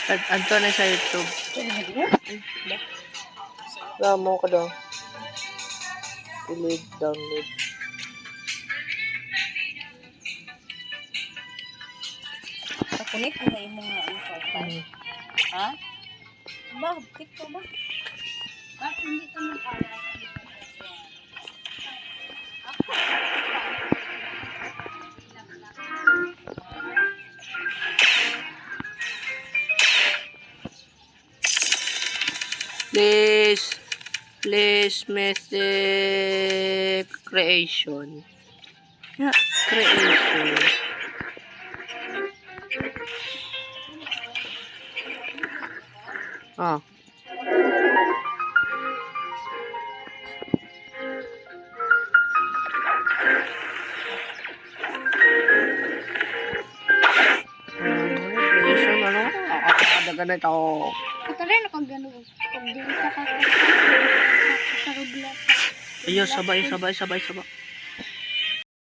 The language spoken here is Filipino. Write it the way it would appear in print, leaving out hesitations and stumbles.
Anto na sa YouTube. Lamo ka daw. Delete, download. Pakulit mo na yung mga ha? Ba, tik ka ba? Bakit hindi ka mag-alas? Please mythic creation. Yeah, creation. Ah. Creation, ano? Akakadaga na ito. Ito rin ako gano'n. Pag dito ka sa rubla. Ayun, sabay.